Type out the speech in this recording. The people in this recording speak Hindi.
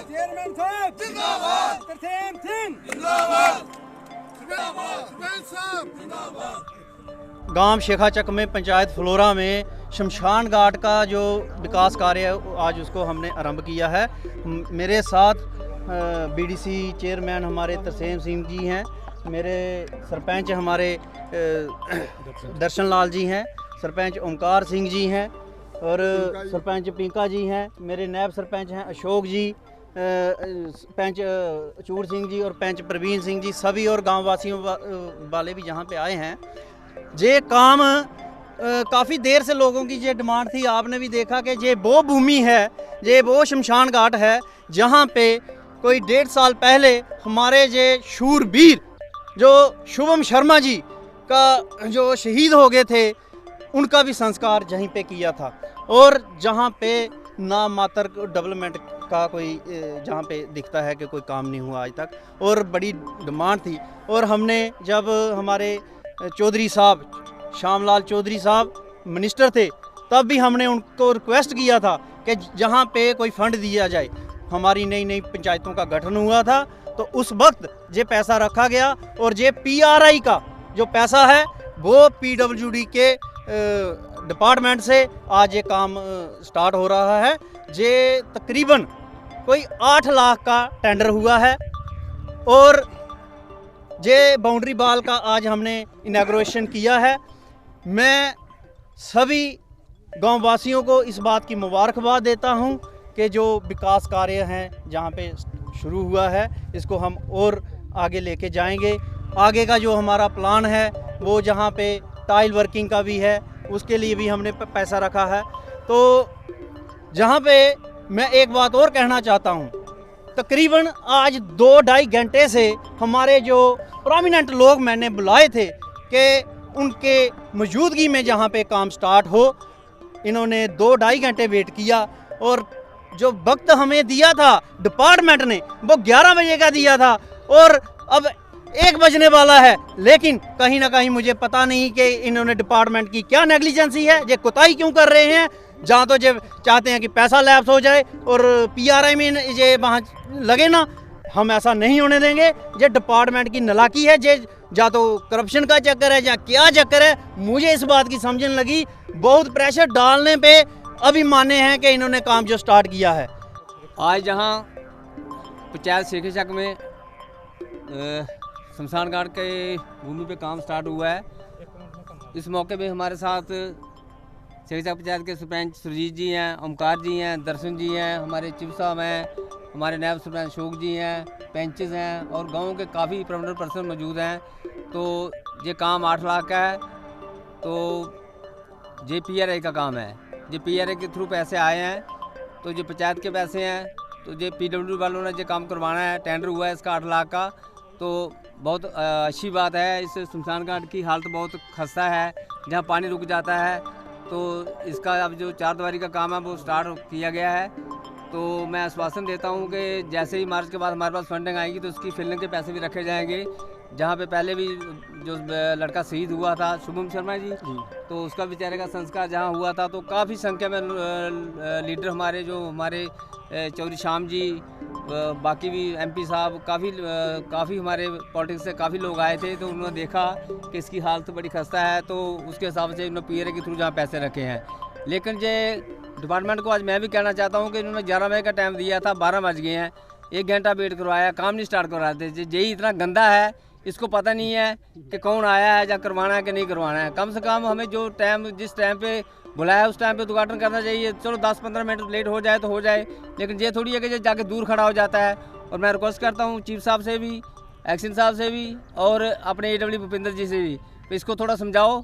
चेयरमैन साहब जिंदाबाद, तरसेम सिंह जिंदाबाद, सरपंच साहब जिंदाबाद। गांव शेखाचक में पंचायत फ्लोरा में शमशान घाट का जो विकास कार्य है आज उसको हमने आरंभ किया है। मेरे साथ बीडीसी चेयरमैन हमारे तरसेम सिंह जी हैं, मेरे सरपंच हमारे दर्शन लाल जी हैं, सरपंच ओमकार सिंह जी हैं और सरपंच पिंका जी हैं, मेरे नायब सरपंच हैं अशोक जी, पंच चूड़ सिंह जी और पंच प्रवीण सिंह जी, सभी और गांव वासियों वाले भी यहाँ पे आए हैं। ये काम काफ़ी देर से लोगों की ये डिमांड थी। आपने भी देखा कि ये वो भूमि है, ये वो शमशान घाट है जहाँ पे कोई 1.5 साल पहले हमारे ये शूरवीर जो शुभम शर्मा जी का जो शहीद हो गए थे उनका भी संस्कार यहीं पे किया था और जहाँ पे नाम मात्र डेवलपमेंट का कोई जहाँ पे दिखता है कि कोई काम नहीं हुआ आज तक और बड़ी डिमांड थी। और हमने जब हमारे चौधरी साहब श्यामलाल चौधरी साहब मिनिस्टर थे तब भी हमने उनको रिक्वेस्ट किया था कि जहाँ पे कोई फंड दिया जाए। हमारी नई नई पंचायतों का गठन हुआ था तो उस वक्त ये पैसा रखा गया और ये PRI का जो पैसा है वो PWD के डिपार्टमेंट से आज ये काम स्टार्ट हो रहा है। ये तकरीबन कोई 8 लाख का टेंडर हुआ है और ये बाउंड्री बाल का आज हमने इनॉग्रेशन किया है। मैं सभी गांव वासियों को इस बात की मुबारकबाद देता हूं कि जो विकास कार्य हैं जहां पे शुरू हुआ है इसको हम और आगे लेके जाएंगे। आगे का जो हमारा प्लान है वो जहां पे टाइल वर्किंग का भी है उसके लिए भी हमने पैसा रखा है। तो जहां पे मैं एक बात और कहना चाहता हूं, तकरीबन आज 2-2.5 घंटे से हमारे जो प्रोमिनेंट लोग मैंने बुलाए थे कि उनके मौजूदगी में जहां पे काम स्टार्ट हो, इन्होंने 2-2.5 घंटे वेट किया और जो वक्त हमें दिया था डिपार्टमेंट ने वो 11 बजे का दिया था और अब 1 बजने वाला है। लेकिन कहीं ना कहीं मुझे पता नहीं कि इन्होंने डिपार्टमेंट की क्या नेग्लिजेंसी है, ये कोताही क्यों कर रहे हैं। जहाँ तो ये चाहते हैं कि पैसा लैप्स हो जाए और PRI में ये वहाँ लगे ना, हम ऐसा नहीं होने देंगे। ये डिपार्टमेंट की नालायकी है, ये या तो करप्शन का चक्कर है या क्या चक्कर है, मुझे इस बात की समझने लगी। बहुत प्रेशर डालने पे अभी माने हैं कि इन्होंने काम जो स्टार्ट किया है। आज जहाँ पंचायत शेखाचक में शमशान घाट के भूमि पे काम स्टार्ट हुआ है, इस मौके पे हमारे साथ शेखाचक पंचायत के सरपंच सुरजीत जी हैं, ओमकार जी हैं, दर्शन जी हैं, हमारे चीफ साहब हैं, हमारे नायब सरपंच अशोक जी हैं, पंचेस हैं और गाँव के काफ़ी प्रोमिनेंट पर्सन मौजूद हैं। तो ये काम 8 लाख का है। तो ये PRI का काम है, ये PRI के थ्रू पैसे आए हैं, तो ये पंचायत के पैसे हैं। तो ये PWD वालों ने ये काम करवाना है, टेंडर हुआ है इसका 8 लाख का। तो बहुत अच्छी बात है। इस शमशान घाट की हालत बहुत खस्ता है, जहाँ पानी रुक जाता है। तो इसका अब जो 4 दीवारी का काम है वो स्टार्ट किया गया है। तो मैं आश्वासन देता हूँ कि जैसे ही मार्च के बाद हमारे पास फंडिंग आएगी तो उसकी फिलिंग के पैसे भी रखे जाएंगे। जहाँ पे पहले भी जो लड़का शहीद हुआ था शुभम शर्मा जी, तो उसका बेचारे का संस्कार जहाँ हुआ था तो काफ़ी संख्या में लीडर हमारे जो हमारे चौधरी श्याम जी, बाकी भी MP साहब, काफ़ी हमारे पॉलिटिक्स से काफ़ी लोग आए थे। तो उन्होंने देखा कि इसकी हालत बड़ी खस्ता है, तो उसके हिसाब से उन्होंने PRI के थ्रू जहाँ पैसे रखे हैं। लेकिन ये डिपार्टमेंट को आज मैं भी कहना चाहता हूँ कि इन्होंने 11 बजे का टाइम दिया था, 12 बज गए हैं, 1 घंटा वेट करवाया, काम नहीं स्टार्ट करवा रहे थे। यही इतना गंदा है, इसको पता नहीं है कि कौन आया है या करवाना है कि नहीं करवाना है। कम से कम हमें जो टाइम जिस टाइम पे बुलाया उस टाइम पे उद्घाटन करना चाहिए। चलो 10-15 मिनट लेट हो जाए तो हो जाए, लेकिन ये थोड़ी है कि जाके दूर खड़ा हो जाता है। और मैं रिक्वेस्ट करता हूँ चीफ साहब से भी, एक्शन साहब से भी और अपने AW भूपेंद्र जी से भी, इसको थोड़ा समझाओ